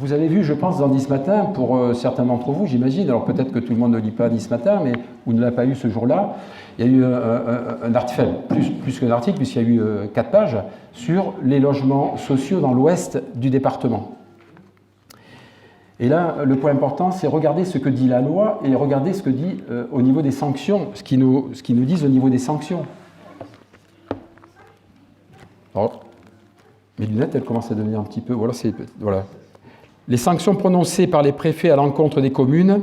vous avez vu, je pense, dans Nice Matin, pour certains d'entre vous, j'imagine, alors peut-être que tout le monde ne lit pas Nice Matin, mais ou ne l'a pas eu ce jour-là, il y a eu un article, plus qu'un article, puisqu'il y a eu 4 pages, sur les logements sociaux dans l'ouest du département. Et là, le point important, c'est regarder ce que dit la loi et regarder ce que dit au niveau des sanctions, ce qu'ils nous disent au niveau des sanctions. Alors, mes lunettes, elles commencent à devenir un petit peu... Voilà. Les sanctions prononcées par les préfets à l'encontre des communes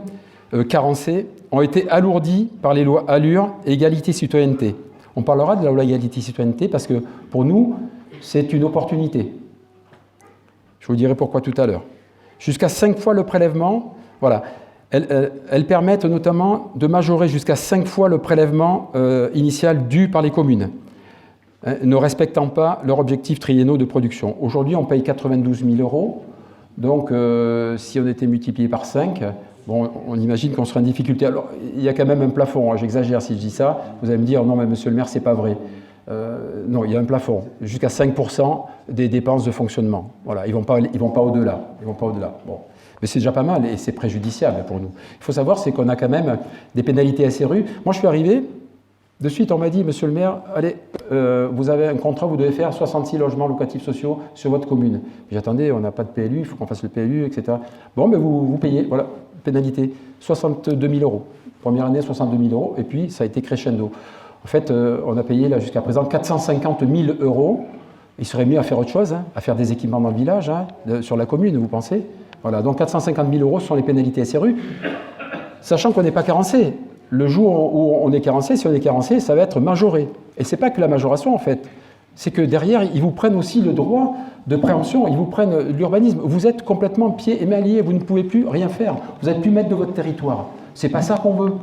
carencées ont été alourdies par les lois Allure et Égalité-Citoyenneté. On parlera de la loi Égalité-Citoyenneté parce que pour nous, c'est une opportunité. Je vous dirai pourquoi tout à l'heure. Jusqu'à 5 fois le prélèvement, voilà. Elles permettent notamment de majorer jusqu'à 5 fois le prélèvement initial dû par les communes, ne respectant pas leurs objectifs triennaux de production. Aujourd'hui, on paye 92 000 €. Donc, si on était multiplié par 5, bon, on imagine qu'on serait en difficulté. Alors, il y a quand même un plafond, hein, j'exagère si je dis ça. Vous allez me dire, non, mais monsieur le maire, c'est pas vrai. Non, il y a un plafond, jusqu'à 5% des dépenses de fonctionnement. Voilà, ils vont pas au-delà. Bon. Mais c'est déjà pas mal et c'est préjudiciable pour nous. Il faut savoir, c'est qu'on a quand même des pénalités SRU. Moi, je suis arrivé, de suite, on m'a dit, monsieur le maire, allez, vous avez un contrat, vous devez faire 66 logements locatifs sociaux sur votre commune. J'attendais, on n'a pas de PLU, il faut qu'on fasse le PLU, etc. Bon, mais vous payez, voilà, pénalité, 62 000 €. Première année, 62 000 €, et puis ça a été crescendo. En fait, on a payé là jusqu'à présent 450 000 €. Il serait mieux à faire autre chose, hein, à faire des équipements dans le village, hein, sur la commune, vous pensez? Voilà, donc 450 000 € sont les pénalités SRU, sachant qu'on n'est pas carencé. Le jour où on est carencé, si on est carencé, ça va être majoré. Et ce n'est pas que la majoration, en fait. C'est que derrière, ils vous prennent aussi le droit de préemption, ils vous prennent l'urbanisme. Vous êtes complètement pieds et mains liés, vous ne pouvez plus rien faire. Vous n'êtes plus maître de votre territoire. C'est pas ça qu'on veut.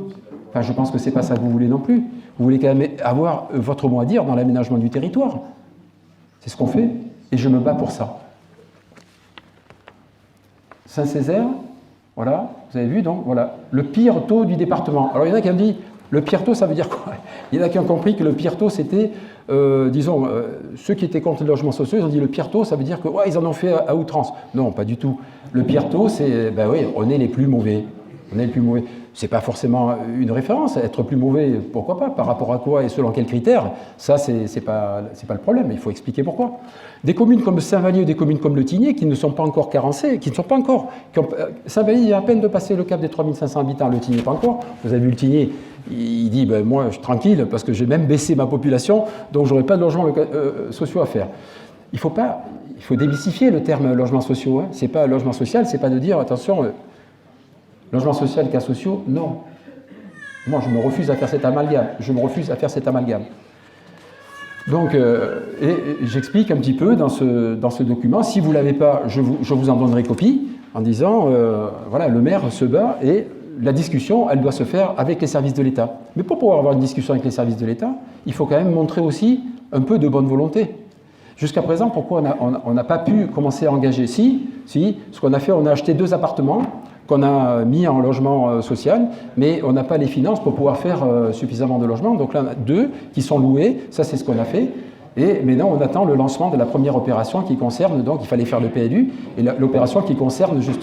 Enfin, je pense que c'est pas ça que vous voulez non plus. Vous voulez quand même avoir votre mot à dire dans l'aménagement du territoire. C'est ce qu'on fait, et je me bats pour ça. Saint-Césaire, voilà, vous avez vu, donc, voilà, le pire taux du département. Alors, il y en a qui ont dit, le pire taux, ça veut dire quoi? Il y en a qui ont compris que le pire taux, c'était, ceux qui étaient contre les logements sociaux, ils ont dit, le pire taux, ça veut dire que, ouais, ils en ont fait à outrance. Non, pas du tout. Le pire taux, c'est, ben oui, on est les plus mauvais. On est les plus mauvais. C'est pas forcément une référence. Être plus mauvais, pourquoi pas? Par rapport à quoi et selon quels critères? Ça, c'est pas le problème. Il faut expliquer pourquoi. Des communes comme Saint-Vallier ou des communes comme Le Tigné qui ne sont pas encore carencées, qui ne sont pas encore... Saint-Vallier, il y a à peine de passer le cap des 3500 habitants. Le Tigné, pas encore. Vous avez vu Le Tigné, il dit, ben, moi, je suis tranquille parce que j'ai même baissé ma population, donc j'aurai pas de logements sociaux à faire. Il faut démystifier le terme logement sociaux. Hein. C'est pas logement social, c'est pas de dire, attention... Logement social, cas sociaux, non. Moi, je me refuse à faire cet amalgame. Donc, et j'explique un petit peu dans ce document. Si vous ne l'avez pas, je vous en donnerai copie en disant, voilà, le maire se bat et la discussion, elle doit se faire avec les services de l'État. Mais pour pouvoir avoir une discussion avec les services de l'État, il faut quand même montrer aussi un peu de bonne volonté. Jusqu'à présent, pourquoi on n'a pas pu commencer à engager? Si, ce qu'on a fait, on a acheté 2 appartements qu'on a mis en logement social, mais on n'a pas les finances pour pouvoir faire suffisamment de logements. Donc là, on a 2 qui sont loués, ça c'est ce qu'on a fait. Et maintenant, on attend le lancement de la première opération qui concerne, donc il fallait faire le PLU, et l'opération qui concerne